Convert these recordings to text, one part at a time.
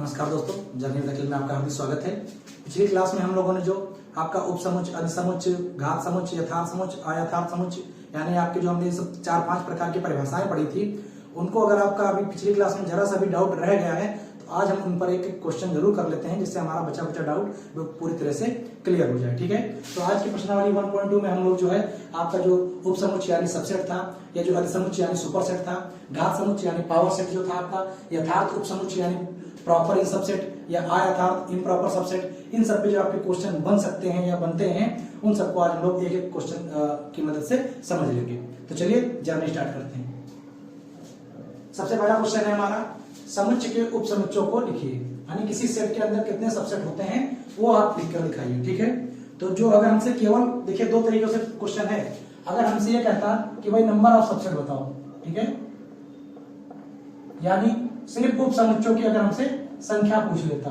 नमस्कार दोस्तों, जर्नी वकील में आपका हार्दिक स्वागत है। पिछली क्लास में हम लोगों ने जो आपका उपसमुच्चय, अधिसमुच्चय, घात समुच्चय, यथार्थ समुच्चय, अयथार्थ समुच्चय यानी आपके जो हमने सब 4-5 प्रकार की परिभाषाएं पढ़ी थी, उनको अगर आपका अभी पिछली क्लास में जरा सा भी डाउट रह गया है तो आज हम उन पर एक एक क्वेश्चन जरूर कर लेते हैं, जिससे हमारा बचा डाउट पूरी तरह से क्लियर हो जाए। ठीक है, तो आज की प्रश्नावली 1.2 में हम लोग जो है आपका जो उपसमुच्चय यानी सबसेट था, या जो अधिसमुच्चय यानी सुपरसेट था, घात समुच्चय यानी पावर सेट जो था आपका, यथार्थ उपसमुच्चय यानी प्रॉपर इन सबसेट या अयथार्थ इम्प्रॉपर सबसेट, इन सब पे जो आपके क्वेश्चन बन सकते हैं या बनते हैं, उन सबको आज हम लोग एक एक क्वेश्चन की मदद से समझ लेंगे। तो चलिए जर्नी स्टार्ट करते हैं। सबसे पहला क्वेश्चन है हमारा, समुच्चय के उपसमुच्चयों को लिखिए, यानी किसी सेट के अंदर कितने सबसेट होते हैं वो आप लिखकर दिखाइए। ठीक है, तो जो अगर हमसे केवल देखिए दो तरीकों से क्वेश्चन है। अगर हमसे ये कहता कि भाई नंबर ऑफ सबसेट बताओ, ठीक है, यानी सिर्फ उपसमुच्चयों की अगर हमसे संख्या पूछ लेता,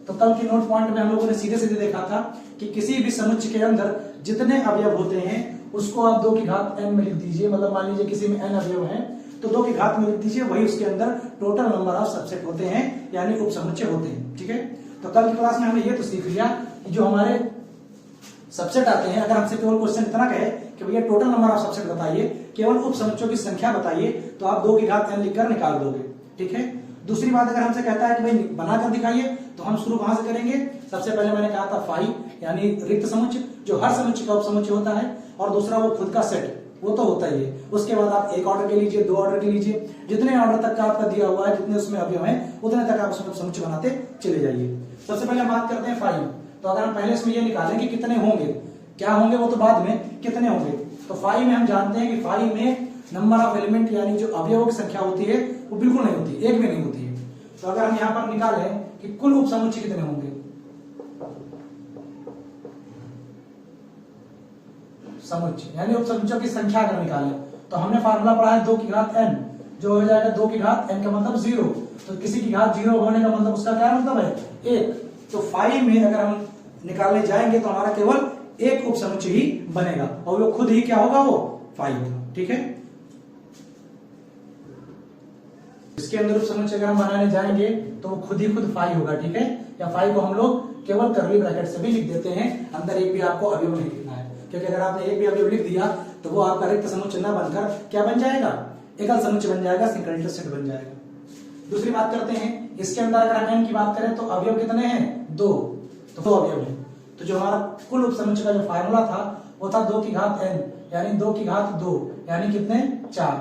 तो कल की नोट पॉइंट में हम लोगों ने सीधे सीधे देखा था कि किसी भी समुच्चय के अंदर जितने अवयव होते हैं उसको आप 2 की घात n में लिख दीजिए। मतलब मान लीजिए किसी में n अवयव है तो 2 की घात में लिख दीजिए, वही उसके अंदर टोटल नंबर ऑफ सबसेट होते हैं यानी उपसमुच्चय होते हैं। ठीक है, तो कल की क्लास में हमने ये तो सीख लिया कि जो हमारे सबसेट आते हैं, अगर हमसे केवल क्वेश्चन इतना कहे कि भैया टोटल नंबर ऑफ सबसेट बताइए, केवल उपसमुच्चयों की संख्या बताइए, तो आप 2 की घात n लिखकर निकाल दोगे। ठीक है, दूसरी बात अगर हमसे कहता है कि भाई बनाकर दिखाइए, तो हम शुरू कहां से करेंगे। सबसे पहले मैंने कहा था फाई यानी रिक्त समुच्चय, जो हर समुच्चय का उपसमुच्चय होता है, और दूसरा वो खुद का सेट, वो तो होता ही है। उसके बाद आप एक ऑर्डर के लीजिए, 2 ऑर्डर के लीजिए, जितने ऑर्डर तक का आपका दिया हुआ है, जितने उसमें अवयव हैं उतने तक आप उसमें समुच्चय बनाते चले जाइए। सबसे पहले हम बात करते हैं फाई। तो अगर हम पहले इसमें ये निकालें कि कितने होंगे, क्या होंगे वो तो बाद में, कितने होंगे, तो फाई में हम जानते हैं कि फाई में नंबर ऑफ एलिमेंट यानी जो अवयवों की संख्या होती है वो बिल्कुल नहीं होती, एक भी नहीं होती है। तो अगर हम यहां पर निकालें कि कुल उपसमुच्चय कितने होंगे, समुच्चय यानी उपसमुच्चयों की संख्या अगर निकालें, तो हमने फार्मूला पढ़ा है 2 की घात n, जो हो जाएगा 2 की घात n का मतलब 0। तो किसी की घात 0 होने का मतलब उसका क्या मतलब है, 1। तो फाई में अगर हम निकालने जाएंगे तो हमारा केवल एक उपसमुच्चय ही बनेगा, और वो खुद ही क्या होगा, वो फाई होगा। ठीक है, इसके अंदर उपसमुच्चय अगर हम बनाने जाएंगे तो वो खुद ही खुद फाई होगा। ठीक है, या फाई को हम लोग केवल कर्ली ब्रैकेट से भी लिख देते हैं, अंदर एक भी आपको अवयव नहीं लिखना है, क्योंकि अगर आपने एक भी अवयव लिख दिया तो वो आपका रिक्त समुच्चय न बनकर क्या बन जाएगा, एकल समुच्चय बन जाएगा, सिंगल सेट बन जाएगा। दूसरी बात करते हैं, इसके अंदर अगर हम n की बात करें तो अवयव कितने हैं, 2, तो 2 अवयव है। तो जो हमारा कुल उपसमुच्चय का जो फार्मूला था वो था 2 की घात n यानी 2 की घात 2 यानी कितने, 4।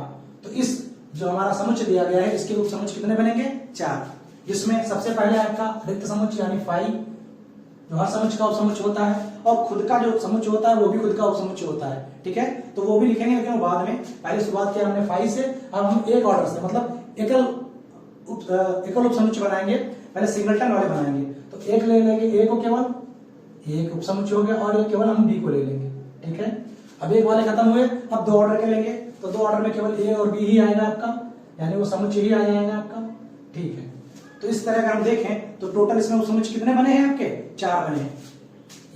तो इस जो हमारा समुच्चय दिया गया है इसके उपसमुच्चय कितने बनेंगे, 4, जिसमें सबसे पहले आपका रिक्त समुच्चय यानी फाई, जो हर समुच्चय का उपसमुच्चय होता है, और खुद का जो समुच्चय होता है वो भी खुद का उपसमुच्चय होता है। ठीक है, तो वो भी लिखेंगे, लेकिन बाद में, पहले शुरुआत किया हमने फाई से, अब हम एक ऑर्डर से मतलब एकल उपसमुच्चय बनाएंगे, पहले सिंगलटन वाले बनाएंगे। तो एक ले लेंगे, ए को केवल एक उपसमुच्चय हो गया, और एक केवल हम बी को ले लेंगे। ठीक है, अब एक वाले खत्म हुए, अब 2 ऑर्डर के लेंगे, तो 2 ऑर्डर में केवल ए और बी ही आएगा आपका, यानी वो समुच्चय ही आ जाएगा आपका। ठीक है, तो इस तरह अगर हम देखें तो टोटल इसमें उपसमुच्चय कितने बने हैं आपके, 4 बने हैं।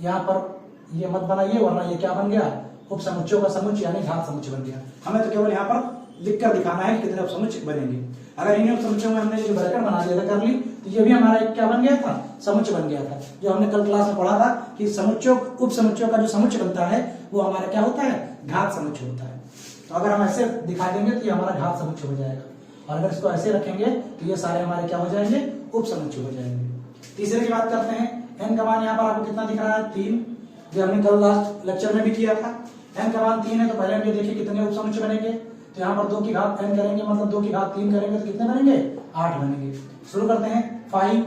यहाँ पर ये मत बनाइए, वरना ये क्या बन गया, उपसमुच्चयों का समुच्चय यानी घात समुच्चय बन गया। हमें तो केवल यहाँ पर लिखकर दिखाना है कि कितने उपसमुच्चय बनेंगे। अगर इन्हीं उपसमुच्चयों में हमने जो ब्रैकेट बना दिया था कर ली, तो ये भी हमारा एक क्या बन गया था, समुच्चय बन गया था। जो हमने कल क्लास में पढ़ा था कि समुच्चयों उपसमुच्चयों का जो समुच्चय बनता है वो हमारा क्या होता है, घात समुच्चय होता है। तो अगर हम ऐसे दिखा देंगे तो ये हमारा घात समुच्चय हो जाएगा, और अगर इसको ऐसे रखेंगे तो ये सारे हमारे क्या हो जाएंगे, उपसमुच्चय हो जाएंगे। तीसरे की बात करते हैं, n का मान यहाँ पर आपको कितना दिख रहा है, 3, जो हमने कल लास्ट लेक्चर में भी किया था। n का मान 3 है, तो पहले हम ये देखिए कितने उपसमुच्चय बनेंगे। तो यहाँ पर 2 की घात n करेंगे, मतलब 2 की घात 3 करेंगे तो कितने बनेंगे, 8 बनेंगे। शुरू करते हैं, फाई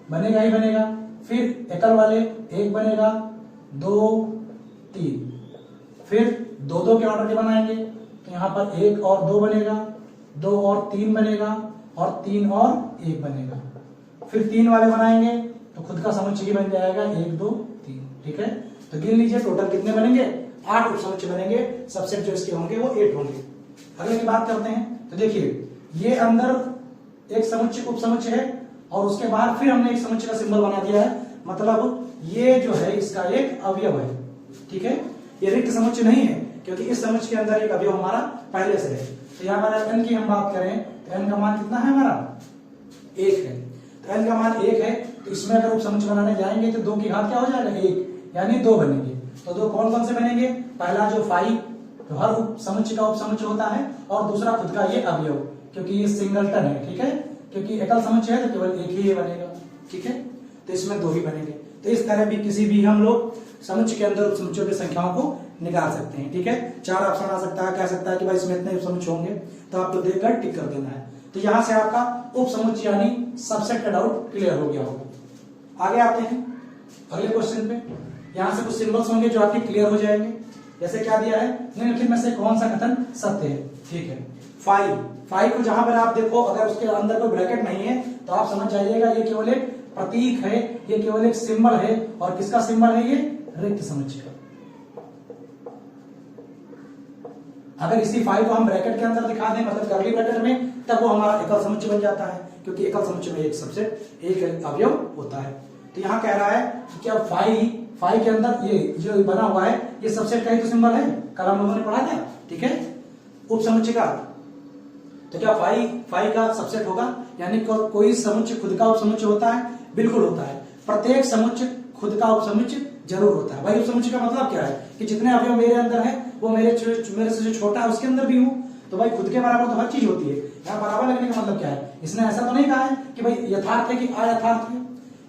बनेगा ही बनेगा, फिर एकल वाले 1 बनेगा, 2, 3, फिर 2 के ऑर्डर के बनाएंगे, तो यहाँ पर 1 और 2 बनेगा, 2 और 3 बनेगा, और 3 और 1 बनेगा। फिर 3 वाले बनाएंगे तो खुद का समुच्चय ही बन जाएगा, 1, 2, 3। ठीक है, तो गिन लीजिए टोटल कितने बनेंगे, 8 उपसमुच्चय बनेंगे। सबसेट जो इसके होंगे वो 8 होंगे। अगले की बात करते हैं, तो देखिए ये अंदर एक समुच्चय उपसमुच्चय है, और उसके बाद फिर हमने एक समुच्चय का सिंबल बना दिया है, मतलब ये जो है इसका एक अवयव है। ठीक है, ये रिक्त समुच्चय नहीं है, क्योंकि इस समुच्चय के अंदर एक अवयव हमारा पहले से है। तो यहाँ पर n की हम बात करें तो n का मान कितना है हमारा, 1 है। तो n का मान 1 है, तो इसमें अगर उपसमुच्चय बनाने जाएंगे तो 2 की घात क्या हो जाएगा 1, यानी 2 बनेंगे। तो 2 कौन कौन से बनेंगे? पहला जो फाई जो हर उपसमुच्चय का उपसमुच्चय होता है, और दूसरा खुद का ये अवयव, क्योंकि ये सिंगलटन है, ठीक है, क्योंकि एकल समुच्चय है तो केवल एक ही ये बनेगा, ठीक है, तो इसमें 2 ही बनेंगे। तो इस तरह भी किसी भी हम लोग समुच्चय के अंदर उपसमुच्चयों की संख्याओं को निकाल सकते हैं, ठीक है। 4 ऑप्शन आ सकता है, कह सकता है कि भाई इसमें इतने उपसमुच्चय होंगे, तो आपको देखकर टिक कर देना है। तो यहां से आपका उपसमुच्चय यानी सबसेट का डाउट क्लियर हो गया होगा। आगे आते हैं अगले क्वेश्चन पे। यहां से कुछ सिंबल्स होंगे जो आपके क्लियर हो जाएंगे। जैसे क्या दिया है, निम्नलिखित में से कौन सा कथन सत्य है, ठीक है। फाई को जहां पर आप देखो अगर उसके अंदर कोई ब्रैकेट नहीं है तो आप समझ जाइएगा ये केवल एक प्रतीक है, ये केवल एक सिंबल है। और किसका सिंबल है? ये रिक्त समुच्चय का। अगर इसी फाई को हम ब्रैकेट के अंदर दिखा दें, मतलब कर्ली ब्रैकेट में, तब वो हमारा एकल समुच्चय बन जाता है, क्योंकि एकल समुच्चय में एक सबसेट एक अवयव होता है। तो यहाँ कह रहा है कि क्या फाई के अंदर ये जो बना हुआ है ये सबसेट का ही तो सिंबल है, कल हम लोगों ने पढ़ा था, ठीक है, उपसमुच्चय का। तो क्या फाई का सबसेट होगा? यानी कोई समुच्चय खुद का उपसमुच्चय होता है? बिल्कुल होता है। प्रत्येक समुच्चय खुद का उपसमुच्चय जरूर होता है। भाई उपसमुच्चय का मतलब क्या है कि जितने अवयव मेरे अंदर है वो मेरे से जो छोटा है उसके अंदर भी हूं, तो भाई खुद के बराबर तो हर चीज होती है। यहाँ बराबर लगने का मतलब क्या है? इसने ऐसा तो नहीं कहा है कि भाई यथार्थ है कि अयथार्थ है,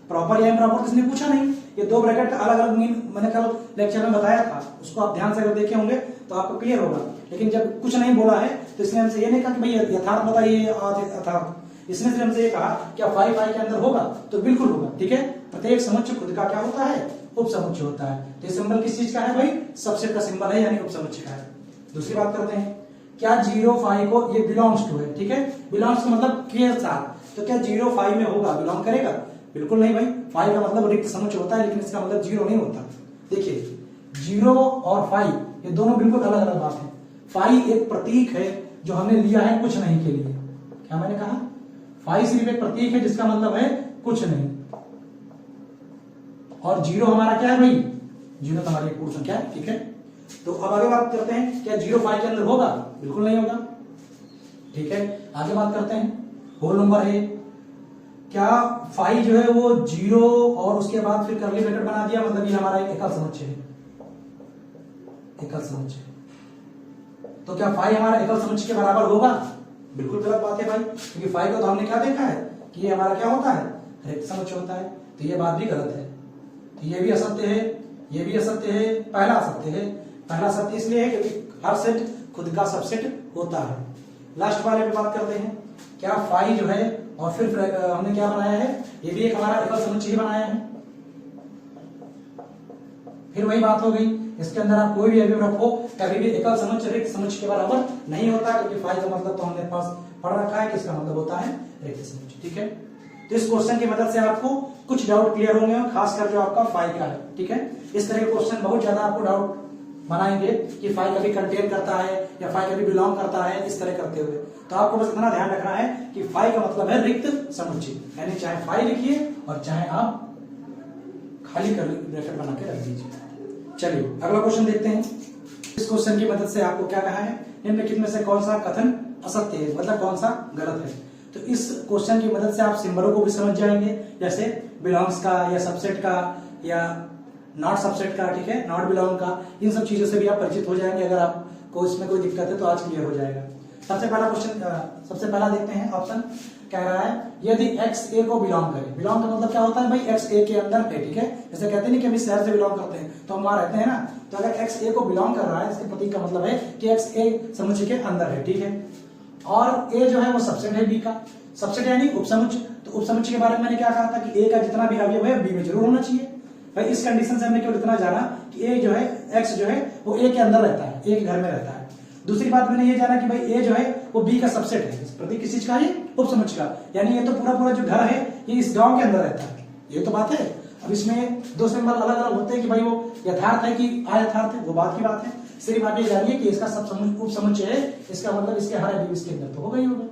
प्रॉपर या इम्प्रॉपर तो इसने पूछा नहीं। ये 2 ब्रैकेट का अलग अलग मीन मैंने कल लेक्चर में बताया था, उसको आप ध्यान से अगर देखे होंगे तो आपको क्लियर होगा। लेकिन जब कुछ नहीं बोला है तो इसने हमसे ये नहीं कहा कि भाई यथार्थ बताइए अथार्थ, इसने सिर्फ हमसे ये कहा क्या फाई के अंदर होगा? तो बिल्कुल होगा, ठीक है। प्रत्येक समुच्चय खुद का क्या होता है? उपसमुच्चय होता है। तो ये सिंबल किस चीज का है? भाई सबसेट का सिंबल है, यानी उपसमुच्चय का है। दूसरी बात करते हैं, क्या 0 फाई को ये बिलोंग्स टू है, ठीक है। बिलोंग्स का मतलब के साथ, तो क्या 0 फाई में होगा, बिलोंग करेगा? बिल्कुल नहीं भाई। फाई का मतलब रिक्त समुच्चय होता है, लेकिन इसका मतलब 0 नहीं होता। देखिए 0 और फाई ये दोनों बिल्कुल अलग अलग बात है। फाई एक प्रतीक है जो हमने लिया है कुछ नहीं के लिए। क्या मैंने कहा? फाई सिर्फ एक प्रतीक है जिसका मतलब है कुछ नहीं। और 0 हमारा क्या है भाई? 0 तो हमारी पूर्ण संख्या है, ठीक है। तो अब आगे बात करते हैं, क्या 0 फाई के अंदर होगा? बिल्कुल नहीं होगा, ठीक है। आगे बात करते हैं, होल नंबर है। क्या फाई जो है वो 0 और उसके बाद फिर कर्ली ब्रैकेट बना दिया, मतलब ये हमारा एक एकल समुच्चय है, एकल समुच्चय। तो क्या फाई हमारा एकल समुच्चय के बराबर होगा? बिल्कुल गलत बात है भाई, क्योंकि फाई को तो हमने क्या देखा है कि ये हमारा क्या होता है? रिक्त समुच्चय होता है। तो ये बात भी गलत है। तो ये भी असत्य है, ये भी असत्य है। पहला असत्य है। पहला सत्य इसलिए है क्योंकि हर सेट खुद का सबसेट होता है। लास्ट वाले पे बात करते हैं, क्या फाई जो है और फिर हमने क्या बनाया है? ये भी एक हमारा एकल समुच्चय ही बनाया है। फिर वही बात हो गई, इसके अंदर आप कोई भी अवयव रखो, कभी भी एकल समुच्चय रिक्त समुच्चय के बराबर नहीं होता, क्योंकि फाई का मतलब तो हमने पास पढ़ रखा है कि इसका मतलब होता है रिक्त समुच्चय, ठीक है। तो इस क्वेश्चन की मदद से आपको कुछ डाउट क्लियर होंगे, खासकर जो आपका फाई का है, ठीक है। इस तरह के क्वेश्चन बहुत ज्यादा आपको डाउट बनाएंगे कि फाई कभी कंटेन करता है या फाई कभी बिलोंग करता है, इस तरह करते हुए। तो आपको बस इतना ध्यान रखना है कि फाई का मतलब है रिक्त समुच्चय, यानी चाहे फाई लिखिए और चाहे आप खाली ब्रैकेट बना के रख दीजिए। चलिए अगला क्वेश्चन देखते हैं। इस क्वेश्चन की मदद से आपको क्या कहा है, निम्नलिखित में से कौन सा कथन असत्य है, मतलब कौन सा गलत है। तो इस क्वेश्चन की मदद से आप सिंबलों को भी समझ जाएंगे, जैसे बिलोंग्स का या सबसेट का या नॉट सबसेट का, ठीक है, नॉट बिलोंग का, इन सब चीजों से भी आप परिचित हो जाएंगे। अगर आपको इसमें कोई दिक्कत है तो आज क्लियर हो जाएगा। सबसे पहला क्वेश्चन, सबसे पहला देखते हैं ऑप्शन। कह रहा है यदि x a को बिलोंग करे, बिलोंग का मतलब क्या होता है भाई? x a के अंदर है, ठीक है। जैसे कहते हैं कि हम इस शहर से बिलोंग करते हैं तो हम वहां रहते हैं ना, तो अगर x a को बिलोंग कर रहा है, इसके प्रतीक का मतलब है कि x a समुच्चय के अंदर है, ठीक है। और a जो है वो सबसेट है b का, सबसेट यानी उपसमुच्चय। तो उपसमुच्चय के बारे में मैंने क्या कहा था कि a का जितना भी अवयव है b में जरूर होना चाहिए। भाई इस कंडीशन से हमने केवल इतना जाना कि a जो है, x जो है वो a के अंदर रहता है, a के घर में रहता है। दूसरी बात मैंने ये जाना कि भाई a जो है वो b का सबसेट है, प्रतीक किस चीज का है? उपसमुच्चय का, यानी ये तो पूरा जो घर है ये इस गांव के अंदर रहता है, ये तो बात है। अब इसमें 2 सिंबल अलग अलग होते हैं कि भाई वो यथार्थ है कि अयथार्थ है, वो बात की बात है। सिर्फ आप ये जानिए कि इसका सब उपसमुच्चय है, इसका मतलब इसके हर अवयव इसके अंदर तो होगा ही होगा।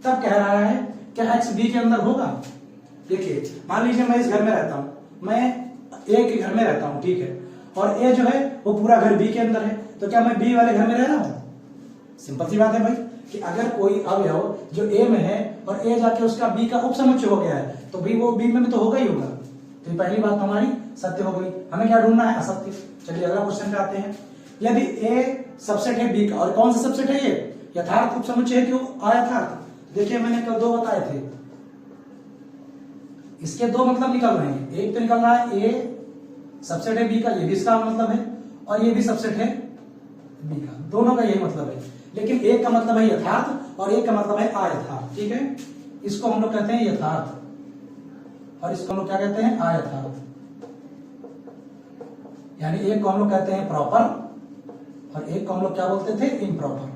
तब कह रहा है क्या x b के अंदर होगा? देखिए मान लीजिए मैं इस घर में रहता हूँ, मैं a के घर में रहता हूँ, ठीक है, और a जो है वो पूरा घर b के अंदर है, तो क्या मैं b वाले घर में रह रहा हूँ? सिंपल सी बात है भाई कि अगर कोई अवयव जो a में है और a जाके उसका b का उपसमुच्चय हो गया है तो भी वो बी में तो होगा ही होगा। तो पहली बात हमारी सत्य हो गई। हमें क्या ढूंढना है? असत्य। चलिए अगला क्वेश्चन पे आते हैं। यदि ए सबसेट है बी का, और कौन सा सबसेट है ये? यथार्थ उपसमुच्चय है कि अयथार्थ? देखिए मैंने कल दो बताए थे, इसके दो मतलब निकल रहे हैं। एक तो निकल रहा है ए सबसेट है बी का, ये भी इसका मतलब है, और ये भी सबसेट है बी का, दोनों का यही मतलब है। लेकिन एक का मतलब है यथार्थ और एक का मतलब है अयथार्थ। ठीक है, इसको हम लोग कहते हैं यथार्थ और इसको हम लोग क्या कहते हैं? अयथार्थ। यानी एक को हम लोग कहते हैं प्रॉपर और एक को हम लोग क्या बोलते थे? इम्प्रॉपर।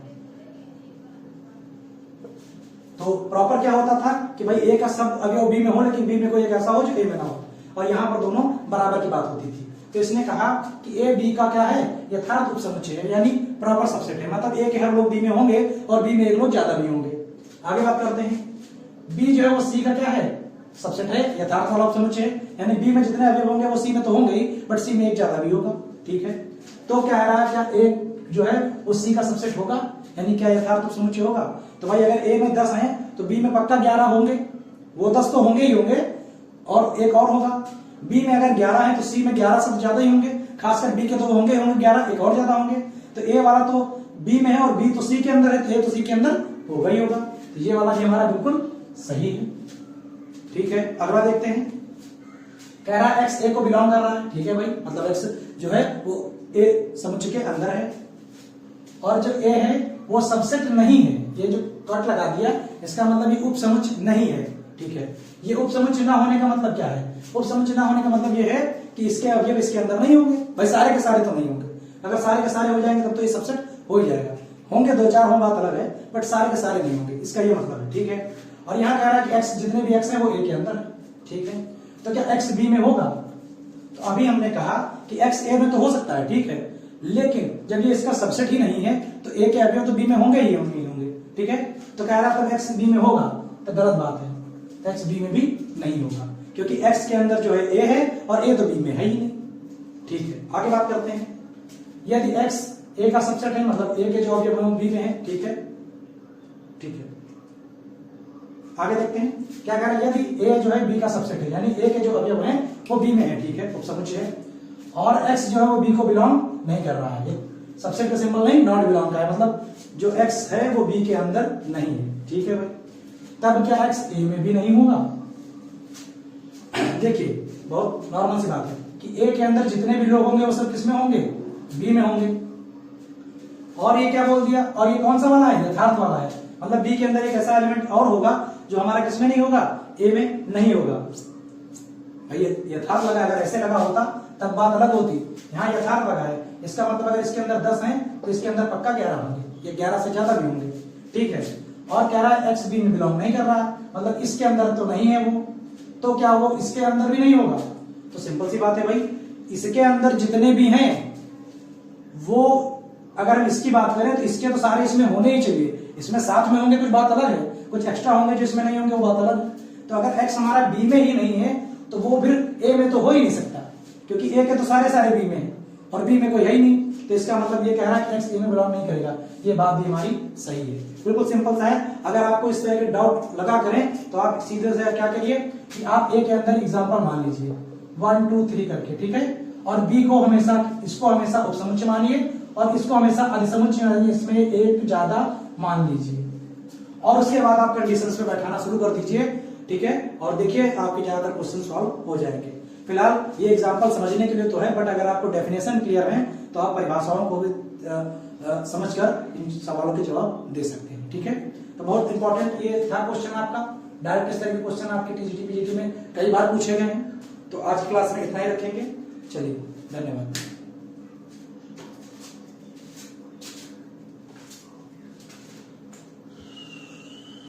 तो प्रॉपर क्या होता था कि भाई ए का सब अवयव बी में हो, लेकिन बी में कोई एक ऐसा हो जो ए में ना हो, और यहां पर दोनों बराबर की बात होती थी। तो इसने कहा कि ए बी का क्या है? यथार्थ उपसमुच्चय है, यानी प्रॉपर सबसेट है। मतलब ए के हर लोग बी में होंगे और बी में एक लोग ज्यादा भी होंगे। आगे बात करते हैं, बी जो है वो सी का क्या है? सबसेट है, यथार्थ वाला उपसमुच्चय है, यानी बी में जितने अवयव होंगे वो सी में तो होंगे ही, बट सी में एक ज्यादा भी होगा। ठीक है, तो क्या है रहा? क्या ए जो है वो सी का सबसेट होगा, यानी क्या यथार्थ उपसमुच्चय होगा? तो भाई अगर ए में 10 है तो बी में पक्का 11 होंगे, वो 10 तो होंगे ही होंगे, और एक और होगा। बी में अगर 11 है तो सी में 11 से ज्यादा ही होंगे, खासकर बी के तो होंगे 11, एक और ज्यादा होंगे। तो ए वाला तो बी में है और बी तो सी के अंदर है, तो ए तो सी के अंदर होगा ही होगा। तो ये वाला भी हमारा बिल्कुल सही है। ठीक है, अगला देखते हैं। कह रहा है एक्स ए को बिलोंग कर रहा है। ठीक है भाई, मतलब एक्स जो है वो ए समुच्चय के अंदर है, और जो ए है वो सबसेट नहीं है। ये जो कट लगा दिया इसका मतलब ये उपसमुच्चय नहीं है। ठीक है, ये उपसमुच्चय ना होने का मतलब क्या है? उपसमुच्चय ना होने का मतलब ये है कि इसके अवयव इसके अंदर नहीं होंगे। भाई सारे के सारे तो नहीं होंगे, अगर सारे के सारे हो जाएंगे तब तो ये सबसेट हो ही जाएगा। होंगे 2-4 हो, बात अलग है, बट सारे के सारे नहीं होंगे, इसका ये मतलब है। ठीक है, और यहाँ कह रहा है कि एक्स जितने भी एक्स है वो ए के अंदर है। ठीक है, तो क्या एक्स बी में होगा? तो अभी हमने कहा कि एक्स ए में तो हो सकता है, ठीक है, लेकिन जब ये इसका सबसेट ही नहीं है तो ए के अवयव तो बी में होंगे ही होंगे। ठीक है, तो कह रहा था एक्स बी में होगा, तो गलत बात है। तो एक्स बी में भी नहीं होगा, क्योंकि एक्स के अंदर जो है ए है और ए तो बी में है ही नहीं। ठीक है, आगे बात करते हैं। यदि एक्स ए का सबसेट है, मतलब ए के जो अवयव है वो बी में है। ठीक है, ठीक है, आगे देखते हैं क्या कह रहा है। यदि ए जो है बी का सबसेट है, यानी ए के जो अवयव हैं वो बी में है। ठीक है, उपसमुच्चय है, और एक्स जो है वो बी को बिलोंग नहीं कर रहा है। सबसेट का सिंबल नहीं, नॉट बिलोंग का है, मतलब जो एक्स है वो बी के अंदर नहीं है। ठीक है भाई, तब क्या एक्स ए में भी नहीं होगा? देखिए बहुत नॉर्मल सी बात है कि ए के अंदर जितने भी लोग होंगे वो सब किसमें होंगे? बी में होंगे। और ये क्या बोल दिया? और ये कौन सा वाला है? यथार्थ वाला है, मतलब बी के अंदर एक ऐसा एलिमेंट और होगा जो हमारा किसमें नहीं होगा? ए में नहीं होगा। भाई यथार्थ लगा, अगर ऐसे लगा होता तब बात अलग होती। यहाँ यथार्थ लगा है, इसका मतलब अगर इसके अंदर 10 है तो इसके अंदर पक्का 11 होंगे, ये 11 से ज्यादा भी होंगे। ठीक है, और कह रहा है एक्स बी में बिलोंग नहीं कर रहा है, मतलब इसके अंदर तो नहीं है वो, तो क्या वो इसके अंदर भी नहीं होगा? तो सिंपल सी बात है भाई, इसके अंदर जितने भी हैं वो, अगर हम इसकी बात करें तो इसके तो सारे इसमें होने ही चाहिए। इसमें साथ में होंगे कुछ बात अलग है, कुछ एक्स्ट्रा होंगे जो इसमें नहीं होंगे वो बात अलग है। तो अगर एक्स हमारा बी में ही नहीं है तो वो फिर ए में तो हो ही नहीं सकता, क्योंकि ए के तो सारे बी में है और बी में कोई है ही नहीं। तो इसका मतलब ये कह रहा है कि एक्स ए में बिलोंग नहीं करेगा। ये बात भी हमारी सही है, बिल्कुल सिंपल सा है। अगर आपको इस तरह के डाउट लगा करें तो आप सीधे से क्या करिए कि आप ए के अंदर एग्जांपल मान लीजिए 1 2 3 करके, ठीक है, और बी को हमेशा, इसको हमेशा उपसमुच्चय मानिए और इसको हमेशा अधिसमुच्चय मानिए, इसमें एक ज्यादा मान लीजिए, और उसके बाद आप कंडीशंस पे बैठाना शुरू कर दीजिए। ठीक है, और देखिए आपके ज्यादातर क्वेश्चन सॉल्व हो जाएंगे। फिलहाल ये एग्जांपल समझने के लिए तो है, बट अगर आपको डेफिनेशन क्लियर है तो आप परिभाषाओं को भी समझकर इन सवालों के जवाब दे सकते हैं। ठीक है, तो बहुत इंपॉर्टेंट ये था क्वेश्चन आपका। डायरेक्ट इस तरह के क्वेश्चन आपके टीजीटी पीजीटी में कई बार पूछे गए हैं। तो आज की क्लास में इतना ही रखेंगे। चलिए, धन्यवाद।